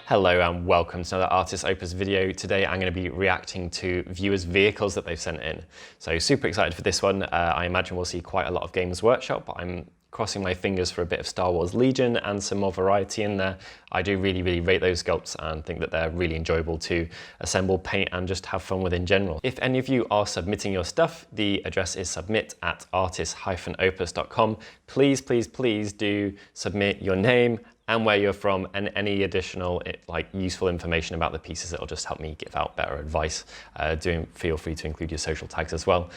Hello and welcome to another Artis Opus video. Today I'm going to be reacting to viewers' vehicles that they've sent in. So super excited for this one. I imagine we'll see quite a lot of Games Workshop, but I'm crossing my fingers for a bit of Star Wars Legion and some more variety in there. I do really rate those sculpts and think that they're really enjoyable to assemble, paint and just have fun with in general. If any of you are submitting your stuff, the address is submit@artis-opus.com. Please do submit your name and where you're from and any additional useful information about the pieces. It'll just help me give out better advice. Feel free to include your social tags as well.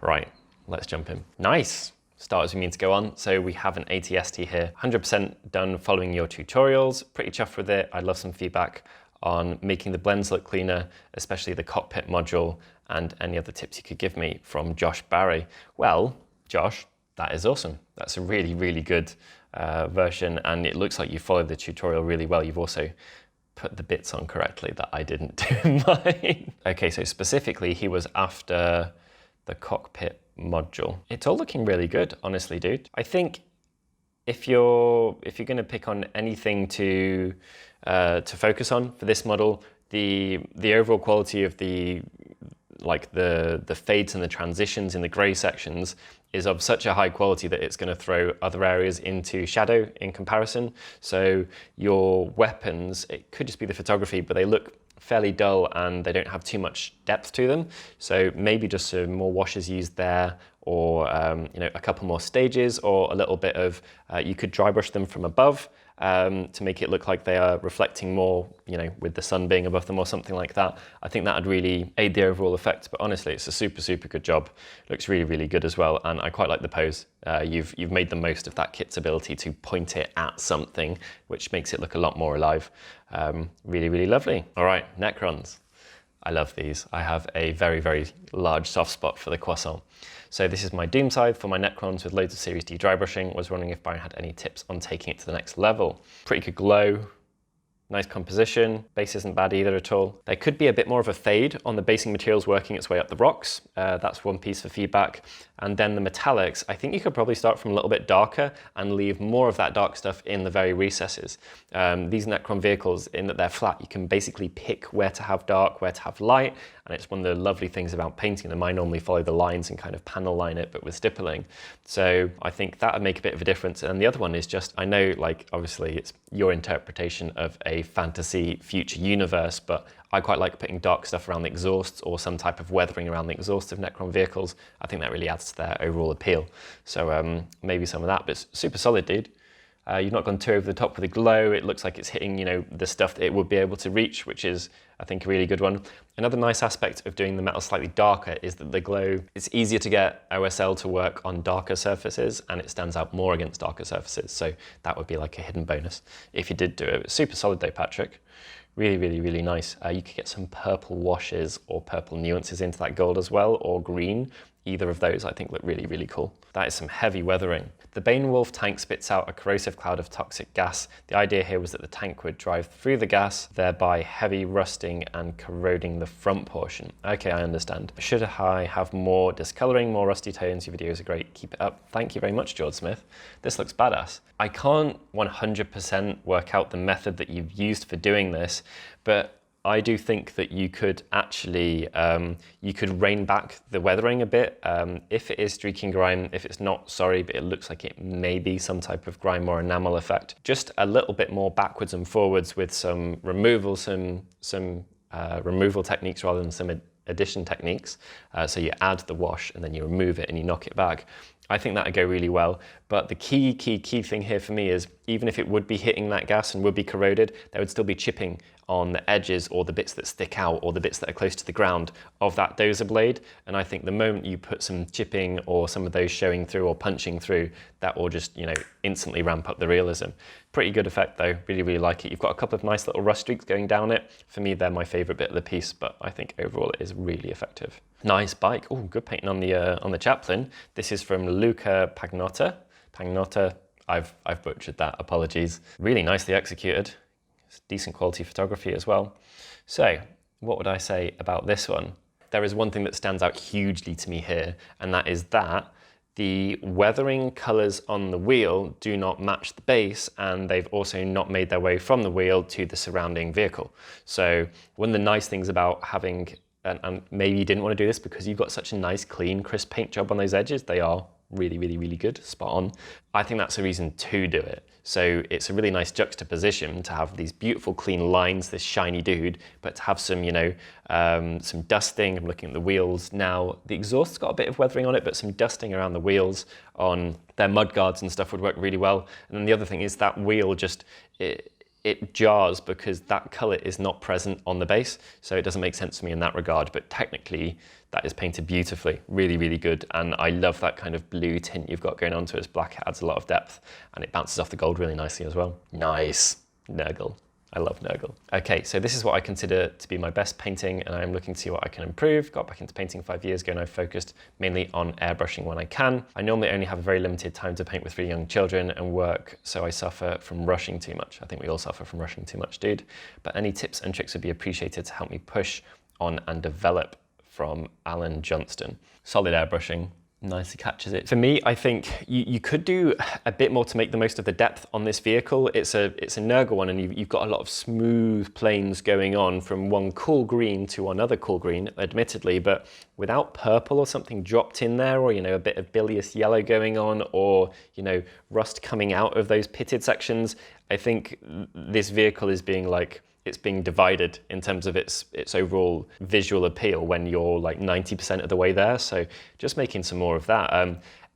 Right, let's jump in. Nice. Start as we mean to go on. So we have an ATST here, 100% done following your tutorials. Pretty chuffed with it. I'd love some feedback on making the blends look cleaner, especially the cockpit module, and any other tips you could give me from Josh Barry. Well, Josh, that is awesome. That's a really good version, and it looks like you followed the tutorial really well. You've also put the bits on correctly that I didn't do in mine. Okay, so specifically he was after the cockpit module. It's all looking really good, honestly, dude. I think if you're gonna pick on anything to focus on for this model, the overall quality of the fades and the transitions in the grey sections is of such a high quality that it's going to throw other areas into shadow in comparison. So your weapons, it could just be the photography, but they look fairly dull and they don't have too much depth to them. So maybe just some more washes used there, or a couple more stages, or a little bit of, you could dry brush them from above to make it look like they are reflecting more, with the sun being above them or something like that. I think that would really aid the overall effect, but honestly, it's a super good job. Looks really good as well, and I quite like the pose. You've made the most of that kit's ability to point it at something, which makes it look a lot more alive. Really lovely. All right, Necrons. I love these. I have a very large soft spot for the croissant. So this is my Doom scythe for my Necrons with loads of Series D dry brushing. Was wondering if Byron had any tips on taking it to the next level. Pretty good glow. Nice composition, base isn't bad either at all. There could be a bit more of a fade on the basing materials working its way up the rocks. That's one piece for feedback. And then the metallics, I think you could probably start from a little bit darker and leave more of that dark stuff in the very recesses. These Necron vehicles, in that they're flat, you can basically pick where to have dark, where to have light, and it's one of the lovely things about painting them. I normally follow the lines and kind of panel line it, but with stippling. So I think that would make a bit of a difference. And the other one is just, I know, obviously it's your interpretation of a fantasy future universe, but I quite like putting dark stuff around the exhausts or some type of weathering around the exhaust of Necron vehicles. I think that really adds to their overall appeal. So maybe some of that, but it's super solid, dude. You've not gone too over the top with the glow. It looks like it's hitting, the stuff that it would be able to reach, which is, I think, a really good one. Another nice aspect of doing the metal slightly darker is that the glow, it's easier to get OSL to work on darker surfaces, and it stands out more against darker surfaces. So that would be like a hidden bonus if you did do it. It's super solid though, Patrick. Really nice. You could get some purple washes or purple nuances into that gold as well, or green. Either of those I think look really cool. That is some heavy weathering. The Bainwolf tank spits out a corrosive cloud of toxic gas. The idea here was that the tank would drive through the gas, thereby heavy rusting and corroding the front portion. Okay, I understand. Should I have more discoloring, more rusty tones? Your videos are great. Keep it up. Thank you very much, George Smith. This looks badass. I can't 100% work out the method that you've used for doing this, but I do think that you could actually, you could rein back the weathering a bit. If it is streaking grime, if it's not, sorry, but it looks like it may be some type of grime or enamel effect. Just a little bit more backwards and forwards with some removal, removal techniques rather than some addition techniques. So you add the wash and then you remove it and you knock it back. I think that would go really well. But the key thing here for me is, even if it would be hitting that gas and would be corroded, there would still be chipping on the edges or the bits that stick out or the bits that are close to the ground of that dozer blade. And I think the moment you put some chipping or some of those showing through or punching through, that will just, instantly ramp up the realism. Pretty good effect though, really like it. You've got a couple of nice little rust streaks going down it. For me, they're my favorite bit of the piece, but I think overall it is really effective. Nice bike. Oh, good painting on the Chaplain. This is from Luca Pagnotta. I've butchered that, apologies. Really nicely executed. It's decent quality photography as well. So what would I say about this one? There is one thing that stands out hugely to me here, and that is that The weathering colours on the wheel do not match the base, and they've also not made their way from the wheel to the surrounding vehicle. So one of the nice things about having, and maybe you didn't want to do this because you've got such a nice, clean, crisp paint job on those edges. They are really, really, really good, spot on. I think that's a reason to do it. So it's a really nice juxtaposition to have these beautiful clean lines, this shiny dude, but to have some, you know, some dusting. I'm looking at the wheels now. The exhaust's got a bit of weathering on it, but some dusting around the wheels on their mud guards and stuff would work really well. And then the other thing is that wheel just, it jars because that colour is not present on the base, so it doesn't make sense to me in that regard, but technically that is painted beautifully, really, really good, and I love that kind of blue tint you've got going onto it. As black, it adds a lot of depth, and it bounces off the gold really nicely as well. Nice, Nurgle. I love Nurgle. Okay, so this is what I consider to be my best painting, and I'm looking to see what I can improve. Got back into painting 5 years ago, and I've focused mainly on airbrushing when I can. I normally only have a very limited time to paint with 3 young children and work, so I suffer from rushing too much. I think we all suffer from rushing too much, dude. But any tips and tricks would be appreciated to help me push on and develop. From Alan Johnston. Solid airbrushing. Nicely catches it. For me, I think you could do a bit more to make the most of the depth on this vehicle. It's a Nurgle one, and you've got a lot of smooth planes going on from one cool green to another cool green, admittedly, but without purple or something dropped in there, or, you know, a bit of bilious yellow going on, or, you know, rust coming out of those pitted sections. I think this vehicle is being like, it's being divided in terms of its overall visual appeal when you're like 90% of the way there. So just making some more of that.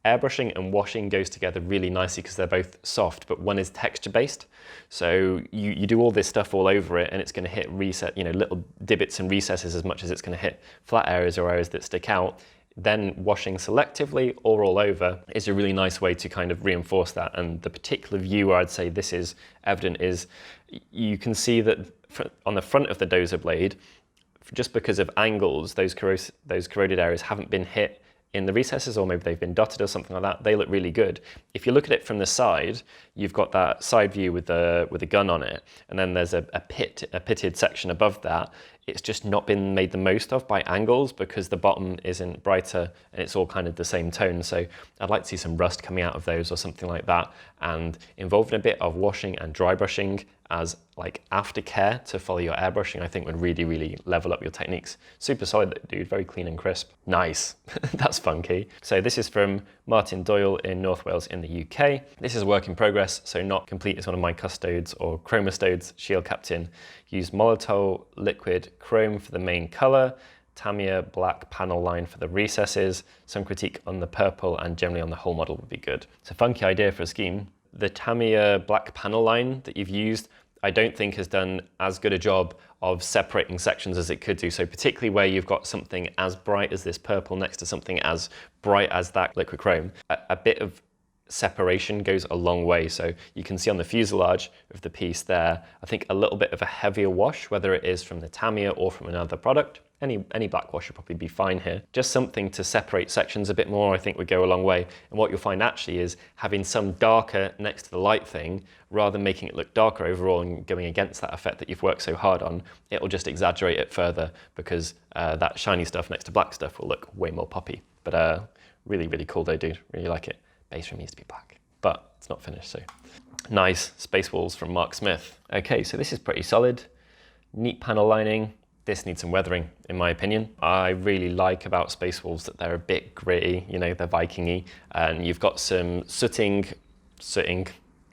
Airbrushing and washing goes together really nicely because they're both soft, but one is texture based. So you do all this stuff all over it, and it's going to hit reset, you know, little divots and recesses as much as it's going to hit flat areas or areas that stick out. Then washing selectively or all over is a really nice way to kind of reinforce that. And the particular view where I'd say this is evident is you can see that on the front of the dozer blade, just because of angles, those corroded areas haven't been hit in the recesses, or maybe they've been dotted or something like that. They look really good. If you look at it from the side, you've got that side view with the gun on it, and then there's a pitted section above that. It's just not been made the most of by angles because the bottom isn't brighter and it's all kind of the same tone. So I'd like to see some rust coming out of those or something like that, and involving a bit of washing and dry brushing as like aftercare to follow your airbrushing, I think would really, really level up your techniques. Super solid, dude, very clean and crisp. Nice, that's funky. So this is from Martin Doyle in North Wales in the UK. This is a work in progress, so not complete. It's one of my Custodes or Chromastodes. Shield Captain used Molotov liquid chrome for the main color, Tamiya black panel line for the recesses. Some critique on the purple and generally on the whole model would be good. It's a funky idea for a scheme. The Tamiya black panel line that you've used, I don't think has done as good a job of separating sections as it could do. So particularly where you've got something as bright as this purple next to something as bright as that liquid chrome, a bit of separation goes a long way. So you can see on the fuselage of the piece there, I think a little bit of a heavier wash, whether it is from the Tamiya or from another product. Any black wash would probably be fine here. Just something to separate sections a bit more, I think would go a long way. And what you'll find actually is having some darker next to the light thing, rather than making it look darker overall and going against that effect that you've worked so hard on, it'll just exaggerate it further because that shiny stuff next to black stuff will look way more poppy. But really, really cool though, dude. Really like it. Base room needs to be black, but it's not finished, so. Nice, Space Walls from Mark Smith. Okay, so this is pretty solid. Neat panel lining. This needs some weathering, in my opinion. I really like about Space Wolves that they're a bit gritty, you know, they're Viking-y, and you've got some sooting,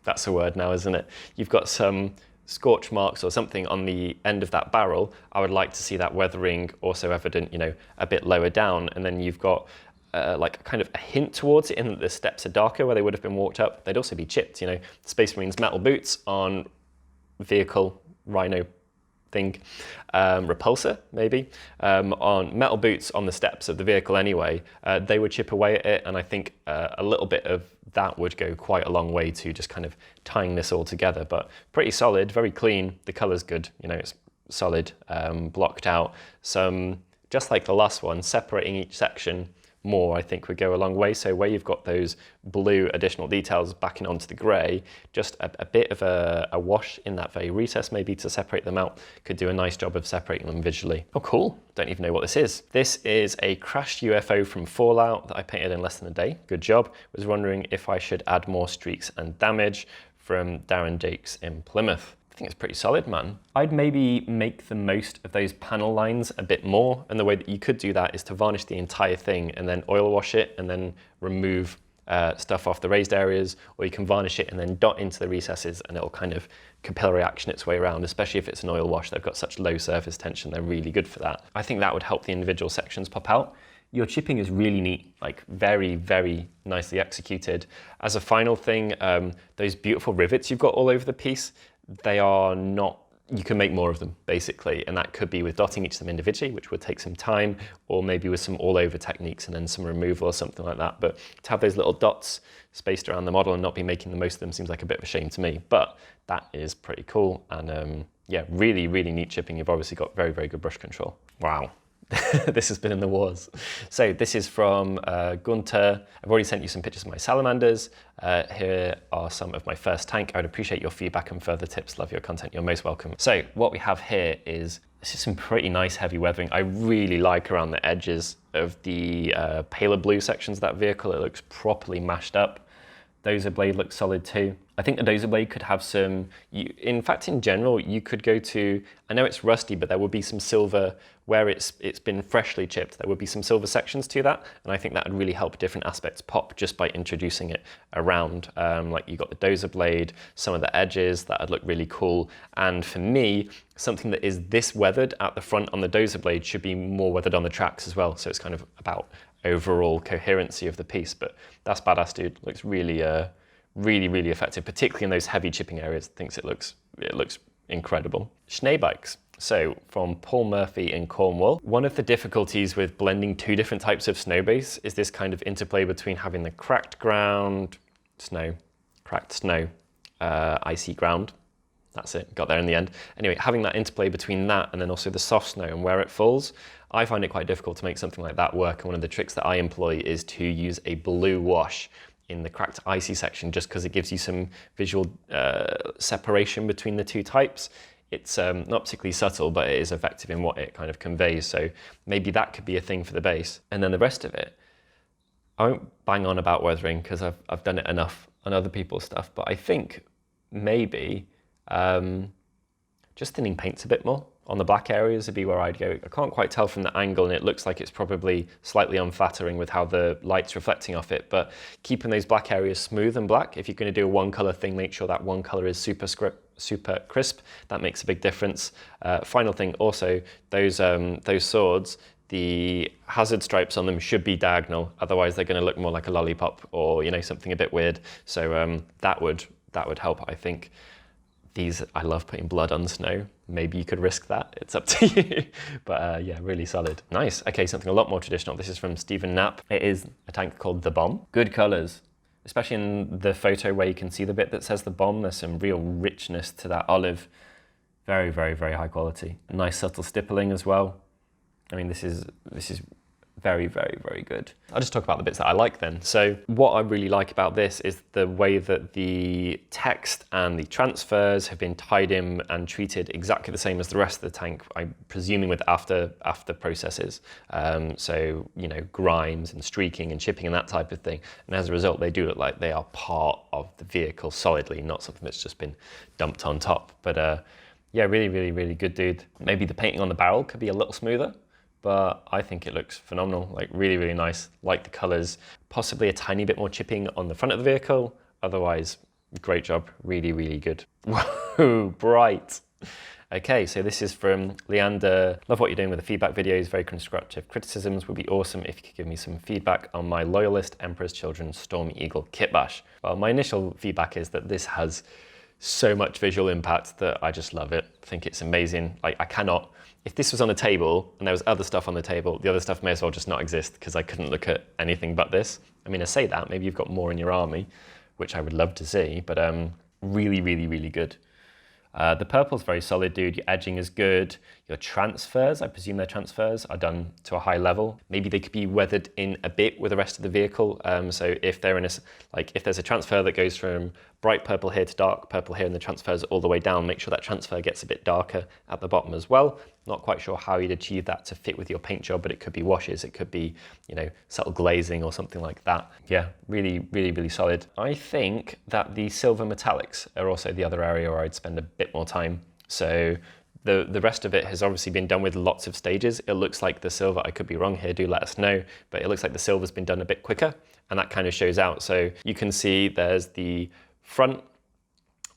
that's a word now, isn't it? You've got some scorch marks or something on the end of that barrel. I would like to see that weathering also evident, you know, a bit lower down, and then you've got like kind of a hint towards it in that the steps are darker where they would have been walked up. They'd also be chipped, you know, Space Marines metal boots on vehicle, rhino thing, repulsor maybe, on metal boots on the steps of the vehicle anyway, they would chip away at it, and I think a little bit of that would go quite a long way to just kind of tying this all together. But pretty solid, very clean, the colour's good, you know, it's solid, blocked out. Some, just like the last one, separating each section more, I think would go a long way. So where you've got those blue additional details backing onto the grey, just a bit of a wash in that very recess maybe to separate them out could do a nice job of separating them visually. Oh, cool. Don't even know what this is. This is a crashed UFO from Fallout that I painted in less than a day. Good job. Was wondering if I should add more streaks and damage, from Darren Jakes in Plymouth. I think it's pretty solid, man. I'd maybe make the most of those panel lines a bit more, and the way that you could do that is to varnish the entire thing and then oil wash it and then remove stuff off the raised areas, or you can varnish it and then dot into the recesses and it'll kind of capillary action its way around, especially if it's an oil wash. They've got such low surface tension, they're really good for that. I think that would help the individual sections pop out. Your chipping is really neat, like very, very nicely executed. As a final thing, those beautiful rivets you've got all over the piece, they are not, you can make more of them basically, and that could be with dotting each of them individually, which would take some time, or maybe with some all over techniques and then some removal or something like that. But to have those little dots spaced around the model and not be making the most of them seems like a bit of a shame to me, but that is pretty cool. And yeah, really, really neat chipping. You've obviously got very, very good brush control. Wow. This has been in the wars. So this is from Gunter. I've already sent you some pictures of my salamanders. Here are some of my first tank. I would appreciate your feedback and further tips. Love your content. You're most welcome. So what we have here is, this is some pretty nice heavy weathering. I really like around the edges of the paler blue sections of that vehicle. It looks properly mashed up. Dozer blade looks solid too. I think the Dozer blade could have some, in fact, in general, you could go to, I know it's rusty, but there would be some silver where it's been freshly chipped. There would be some silver sections to that, and I think that would really help different aspects pop just by introducing it around. Like you got the Dozer blade, some of the edges, that would look really cool. And for me, something that is this weathered at the front on the Dozer blade should be more weathered on the tracks as well. So it's kind of about overall coherency of the piece, but that's badass, dude. Looks really, really, really effective, particularly in those heavy chipping areas. Thinks it looks incredible. Schneebikes. So from Paul Murphy in Cornwall. One of the difficulties with blending two different types of snow base is this kind of interplay between having the cracked ground, cracked snow, icy ground. That's it, got there in the end. Anyway, having that interplay between that and then also the soft snow and where it falls, I find it quite difficult to make something like that work. And one of the tricks that I employ is to use a blue wash in the cracked icy section, just because it gives you some visual separation between the two types. It's not particularly subtle, but it is effective in what it kind of conveys. So maybe that could be a thing for the base. And then the rest of it, I won't bang on about weathering because I've done it enough on other people's stuff, but I think maybe just thinning paints a bit more on the black areas would be where I'd go. I can't quite tell from the angle, and it looks like it's probably slightly unflattering with how the light's reflecting off it, but keeping those black areas smooth and black. If you're going to do a one color thing, make sure that one color is super crisp. That makes a big difference. Final thing also, those swords, the hazard stripes on them should be diagonal, otherwise they're going to look more like a lollipop or something a bit weird. So that would help, I think. These, I love putting blood on snow. Maybe you could risk that, it's up to you. But yeah, really solid. Nice, okay, something a lot more traditional. This is from Stephen Knapp. It is a tank called the Bomb. Good colors, especially in the photo where you can see the bit that says the Bomb. There's some real richness to that olive. Very, very, very high quality. A nice subtle stippling as well. I mean, this is very, very, very good. I'll just talk about the bits that I like then. So what I really like about this is the way that the text and the transfers have been tied in and treated exactly the same as the rest of the tank, I'm presuming with after processes. So, grimes and streaking and chipping and that type of thing. And as a result, they do look like they are part of the vehicle solidly, not something that's just been dumped on top. But yeah, really, really, really good, dude. Maybe the painting on the barrel could be a little smoother, but I think it looks phenomenal, like really, really nice. Like the colors, possibly a tiny bit more chipping on the front of the vehicle. Otherwise, great job, really, really good. Whoa, bright. Okay, so this is from Leander. Love what you're doing with the feedback videos, very constructive criticisms. Would be awesome if you could give me some feedback on my Loyalist Emperor's Children Storm Eagle kit bash. Well, my initial feedback is that this has so much visual impact that I just love it. I think it's amazing. Like I cannot, if this was on a table and there was other stuff on the table, the other stuff may as well just not exist because I couldn't look at anything but this. I mean, I say that, maybe you've got more in your army, which I would love to see, but really, really, really good. The purple's very solid, dude. Your edging is good. Your transfers, I presume their transfers are done to a high level. Maybe they could be weathered in a bit with the rest of the vehicle. So if they're in a, like if there's a transfer that goes from bright purple here to dark purple here and the transfers all the way down, make sure that transfer gets a bit darker at the bottom as well. Not quite sure how you'd achieve that to fit with your paint job, but it could be washes, it could be, you know, subtle glazing or something like that. Yeah, really, really, really solid. I think that the silver metallics are also the other area where I'd spend a bit more time. So the rest of it has obviously been done with lots of stages. It looks like the silver, I could be wrong here, do let us know, but it looks like the silver's been done a bit quicker, and that kind of shows out. So you can see there's the front,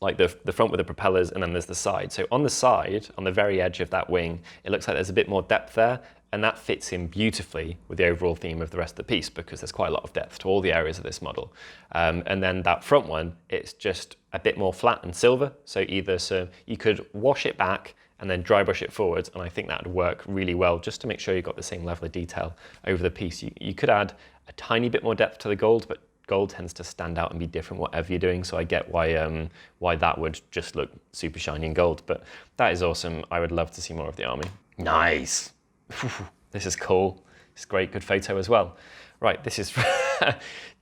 like the front with the propellers, and then there's the side. So on the side, on the very edge of that wing, it looks like there's a bit more depth there, and that fits in beautifully with the overall theme of the rest of the piece because there's quite a lot of depth to all the areas of this model. And then that front one, it's just a bit more flat and silver. So you could wash it back and then dry brush it forwards, and I think that would work really well just to make sure you've got the same level of detail over the piece. You could add a tiny bit more depth to the gold, but gold tends to stand out and be different whatever you're doing, so I get why that would just look super shiny in gold, but that is awesome. I would love to see more of the army. Nice. This is cool. It's great, good photo as well. Right, this is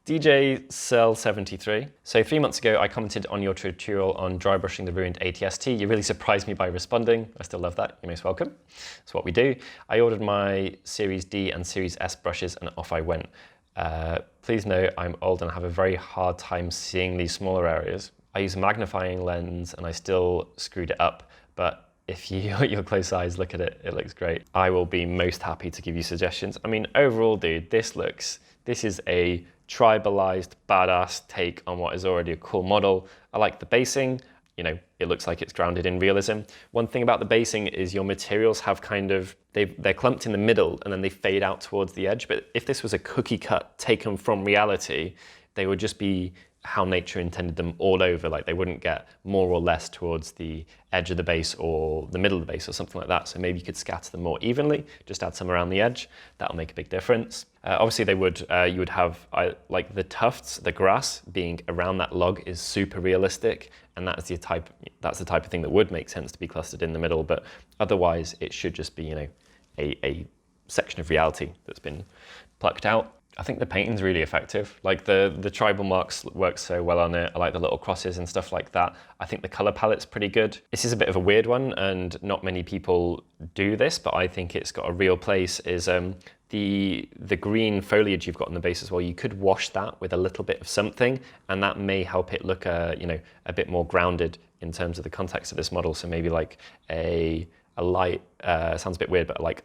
DJ Cell 73. So 3 months ago, I commented on your tutorial on dry brushing the ruined ATST. You really surprised me by responding. I still love that. You're most welcome. That's what we do. I ordered my Series D and Series S brushes and off I went. Please know I'm old and have a very hard time seeing these smaller areas. I use a magnifying lens and I still screwed it up, but if you got your close eyes look at it, it looks great. I will be most happy to give you suggestions. I mean, overall, dude, this is a tribalized, badass take on what is already a cool model. I like the basing. You know, it looks like it's grounded in realism. One thing about the basing is your materials have kind of, they're clumped in the middle and then they fade out towards the edge. But if this was a cookie cut taken from reality, they would just be how nature intended them all over. Like they wouldn't get more or less towards the edge of the base or the middle of the base or something like that. So maybe you could scatter them more evenly, just add some around the edge. That'll make a big difference. Obviously you would have like the tufts, the grass being around that log is super realistic. And that's the type of thing that would make sense to be clustered in the middle. But otherwise it should just be, you know, a section of reality that's been plucked out. I think the painting's really effective. Like the tribal marks work so well on it. I like the little crosses and stuff like that. I think the color palette's pretty good. This is a bit of a weird one and not many people do this, but I think it's got a real place, is the green foliage you've got on the base as well. You could wash that with a little bit of something and that may help it look you know, a bit more grounded in terms of the context of this model. So maybe like a light, sounds a bit weird, but like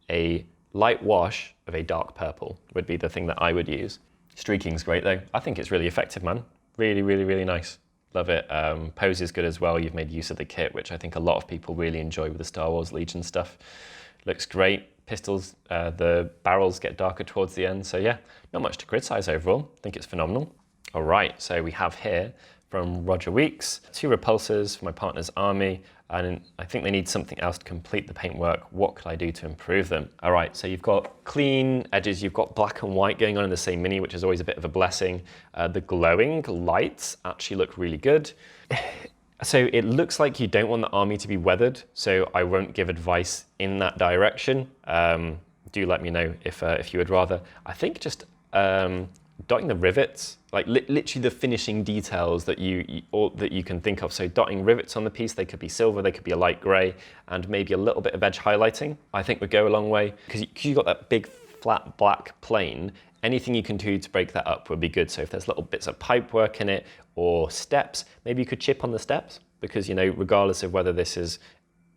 a light wash of a dark purple would be the thing that I would use. Streaking's great though. I think it's really effective, man. Really, really, really nice. Love it. Pose is good as well. You've made use of the kit, which I think a lot of people really enjoy with the Star Wars Legion stuff. Looks great. Pistols, the barrels get darker towards the end. So yeah, not much to criticize overall. I think it's phenomenal. All right, so we have here from Roger Weeks, 2 repulsors for my partner's army, and I think they need something else to complete the paintwork. What could I do to improve them? All right, so you've got clean edges, you've got black and white going on in the same mini, which is always a bit of a blessing. The glowing lights actually look really good. So it looks like you don't want the army to be weathered, so I won't give advice in that direction. Do let me know if you would rather. I think just dotting the rivets, like literally the finishing details that you can think of. So dotting rivets on the piece, they could be silver, they could be a light gray, and maybe a little bit of edge highlighting, I think would go a long way. Because you've got that big flat black plane, anything you can do to break that up would be good. So if there's little bits of pipe work in it or steps, maybe you could chip on the steps, because, you know, regardless of whether this has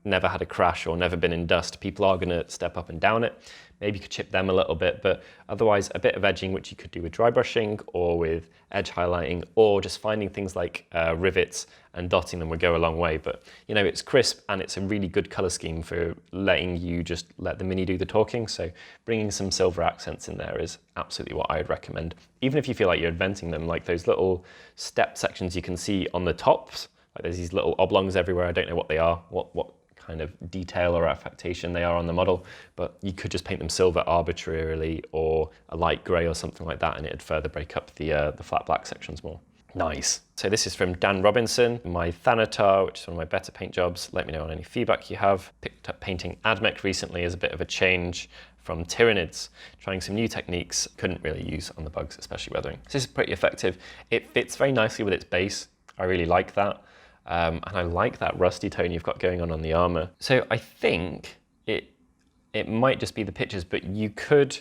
never had a crash or never been in dust, people are going to step up and down it. Maybe you could chip them a little bit, but otherwise a bit of edging, which you could do with dry brushing or with edge highlighting, or just finding things like rivets and dotting them would go a long way. But, you know, it's crisp and it's a really good color scheme for letting you just let the mini do the talking. So bringing some silver accents in there is absolutely what I would recommend. Even if you feel like you're inventing them, like those little step sections you can see on the tops, like there's these little oblongs everywhere. I don't know what they are, what kind of detail or affectation they are on the model, but you could just paint them silver arbitrarily or a light gray or something like that, and it'd further break up the flat black sections more. Nice. So this is from Dan Robinson, my Thanator, which is one of my better paint jobs. Let me know on any feedback you have. Picked up painting Admech recently as a bit of a change from Tyranids, trying some new techniques. Couldn't really use on the bugs, especially weathering. So this is pretty effective. It fits very nicely with its base. I really like that. And I like that rusty tone you've got going on the armor. So I think it might just be the pictures, but you could,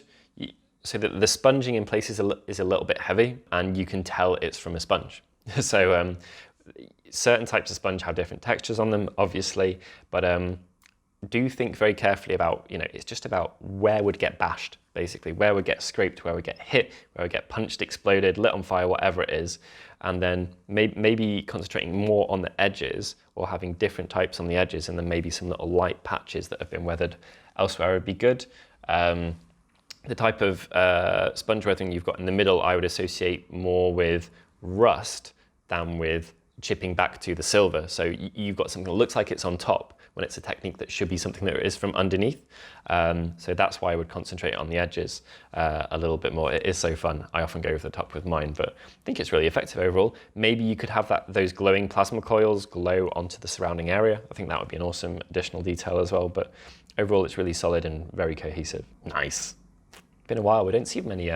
so that the sponging in places is a little bit heavy, and you can tell it's from a sponge. So certain types of sponge have different textures on them, obviously, but do think very carefully about, it's just about where would get bashed, basically, where would get scraped, where would get hit, where would get punched, exploded, lit on fire, whatever it is. And then maybe concentrating more on the edges, or having different types on the edges, and then maybe some little light patches that have been weathered elsewhere would be good. The type of sponge weathering you've got in the middle, I would associate more with rust than with chipping back to the silver. So you've got something that looks like it's on top when it's a technique that should be something that is from underneath. So that's why I would concentrate on the edges a little bit more. It is so fun. I often go over the top with mine, but I think it's really effective overall. Maybe you could have those glowing plasma coils glow onto the surrounding area. I think that would be an awesome additional detail as well, but overall it's really solid and very cohesive. Nice. Been a while, we don't see many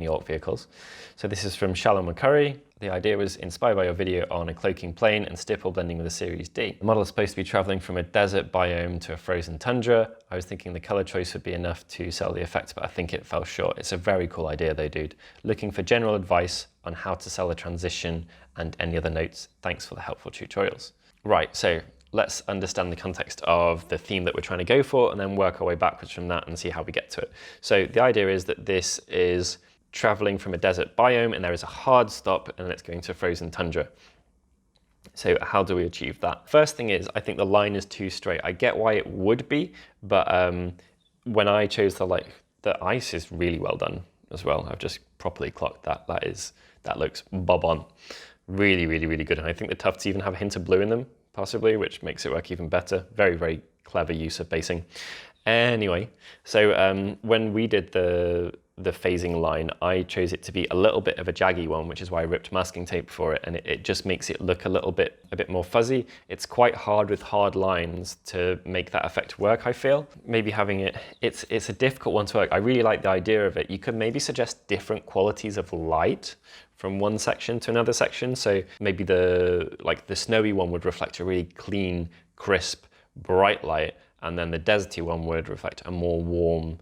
orc vehicles. So this is from Shalom McCurry. The idea was inspired by your video on a cloaking plane and stipple blending with a Series D. The model is supposed to be traveling from a desert biome to a frozen tundra. I was thinking the color choice would be enough to sell the effect, but I think it fell short. It's a very cool idea though, dude. Looking for general advice on how to sell a transition and any other notes. Thanks for the helpful tutorials. Right, so let's understand the context of the theme that we're trying to go for, and then work our way backwards from that and see how we get to it. So the idea is that this is traveling from a desert biome, and there is a hard stop, and it's going to frozen tundra. So how do we achieve that? First thing is, I think the line is too straight. I get why it would be, but when I chose the ice is really well done as well. I've just properly clocked that. That looks bob on. Really, really, really good. And I think the tufts even have a hint of blue in them, possibly, which makes it work even better. Very, very clever use of basing. Anyway, so when we did the phasing line, I chose it to be a little bit of a jaggy one, which is why I ripped masking tape for it, and it just makes it look a bit more fuzzy. It's quite hard with hard lines to make that effect work, I feel. Maybe having it's a difficult one to work. I really like the idea of it. You could maybe suggest different qualities of light from one section to another section. So maybe the snowy one would reflect a really clean, crisp, bright light, and then the deserty one would reflect a more warm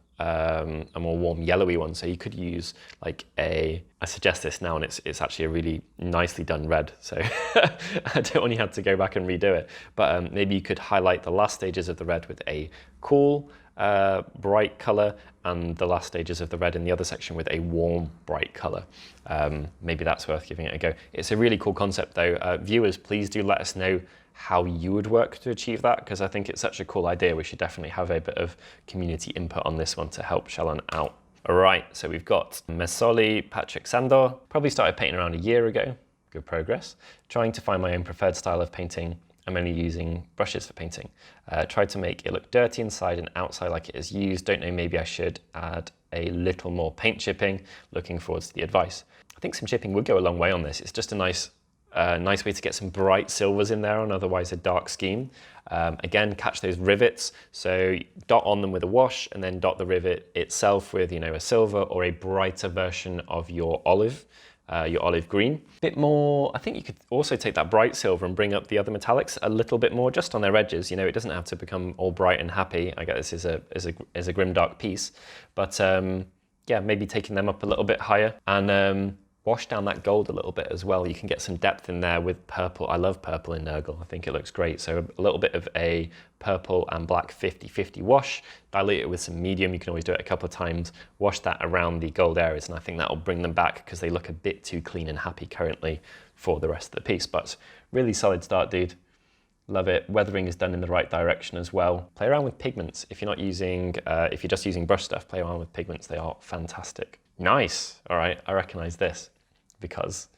yellowy one. So you could use I suggest this now, and it's actually a really nicely done red. So I don't want you to have to go back and redo it, but maybe you could highlight the last stages of the red with a cool, bright color, and the last stages of the red in the other section with a warm, bright color. Maybe that's worth giving it a go. It's a really cool concept though. Viewers, please do let us know how you would work to achieve that, because I think it's such a cool idea. We should definitely have a bit of community input on this one to help Shalon out. All right, so we've got Mesoli Patrick Sandor. Probably started painting around a year ago. Good progress. Trying to find my own preferred style of painting. I'm only using brushes for painting. Tried to make it look dirty inside and outside like it is used. Don't know, maybe I should add a little more paint chipping. Looking forward to the advice. I think some chipping would go a long way on this. It's just a nice way to get some bright silvers in there on otherwise a dark scheme. Again, catch those rivets. So dot on them with a wash, and then dot the rivet itself with a silver or a brighter version of your olive green. Bit more, I think you could also take that bright silver and bring up the other metallics a little bit more just on their edges. It doesn't have to become all bright and happy. I guess this is a grim dark piece, but yeah, maybe taking them up a little bit higher, and wash down that gold a little bit as well. You can get some depth in there with purple. I love purple in Nurgle. I think it looks great. So a little bit of a purple and black 50-50 wash, dilute it with some medium. You can always do it a couple of times. Wash that around the gold areas, and I think that will bring them back because they look a bit too clean and happy currently for the rest of the piece. But really solid start, dude. Love it. Weathering is done in the right direction as well. Play around with pigments. If you're just using brush stuff, play around with pigments. They are fantastic. Nice. All right, I recognize this because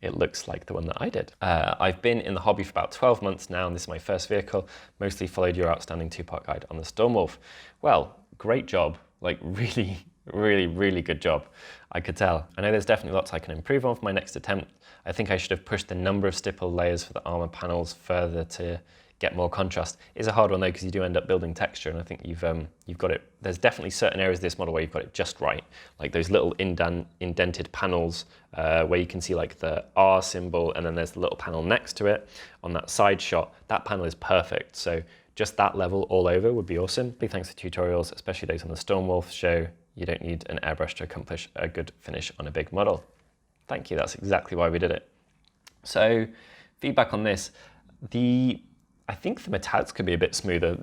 it looks like the one that I did. I've been in the hobby for about 12 months now, and this is my first vehicle. Mostly followed your outstanding two-part guide on the Stormwolf. Well, great job. Really, Really, really good job. I could tell. I know there's definitely lots I can improve on for my next attempt. I think I should have pushed the number of stipple layers for the armor panels further to get more contrast. It's a hard one though, because you do end up building texture, and I think you've got it. There's definitely certain areas of this model where you've got it just right, like those little indented panels where you can see like the R symbol, and then there's the little panel next to it on that side shot. That panel is perfect. So just that level all over would be awesome. Big thanks for tutorials, especially those on the Stormwolf show. You don't need an airbrush to accomplish a good finish on a big model. Thank you, that's exactly why we did it. So feedback on this, I think the metallics could be a bit smoother.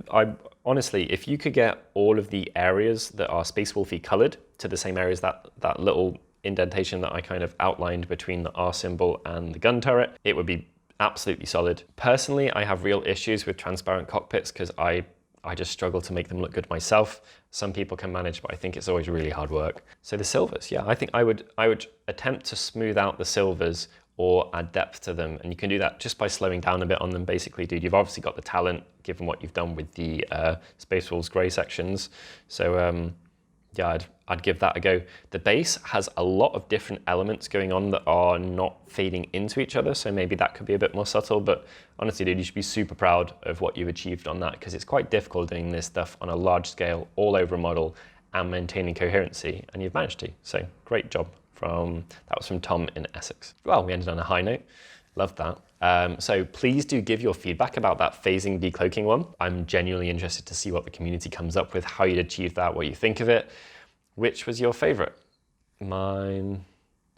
Honestly, if you could get all of the areas that are Space Wolfy colored to the same areas, that little indentation that I kind of outlined between the R symbol and the gun turret, it would be absolutely solid. Personally, I have real issues with transparent cockpits because I just struggle to make them look good myself. Some people can manage, but I think it's always really hard work. So the silvers, yeah, I think I would attempt to smooth out the silvers or add depth to them. And you can do that just by slowing down a bit on them, basically, dude. You've obviously got the talent, given what you've done with the Space Wolves grey sections. So yeah, I'd give that a go. The base has a lot of different elements going on that are not fading into each other, so maybe that could be a bit more subtle, but honestly, dude, you should be super proud of what you've achieved on that, because it's quite difficult doing this stuff on a large scale, all over a model, and maintaining coherency, and you've managed to, so great job. That was from Tom in Essex. Well, we ended on a high note. Loved that. So please do give your feedback about that phasing decloaking one. I'm genuinely interested to see what the community comes up with, how you'd achieve that, what you think of it. Which was your favorite? Mine,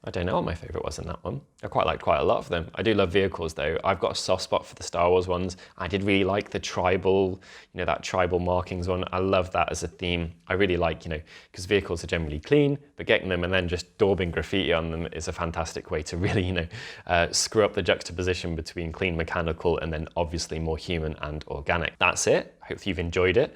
I don't know what my favorite was in that one. I quite liked quite a lot of them. I do love vehicles though. I've got a soft spot for the Star Wars ones. I did really like the tribal, that tribal markings one. I love that as a theme. I really like, because vehicles are generally clean, but getting them and then just daubing graffiti on them is a fantastic way to really, screw up the juxtaposition between clean mechanical and then obviously more human and organic. That's it. Hopefully you've enjoyed it.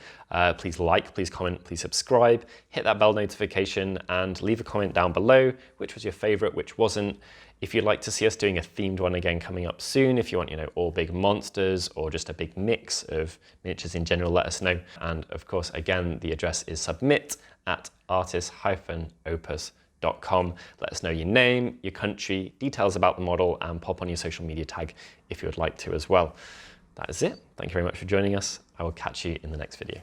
Please like, please comment, please subscribe, hit that bell notification and leave a comment down below. Which was your favorite, which wasn't? If you'd like to see us doing a themed one again coming up soon, if you want, all big monsters or just a big mix of miniatures in general, let us know. And of course, again, the address is submit@artis-opus.com. Let us know your name, your country, details about the model, and pop on your social media tag if you would like to as well. That is it. Thank you very much for joining us. I will catch you in the next video.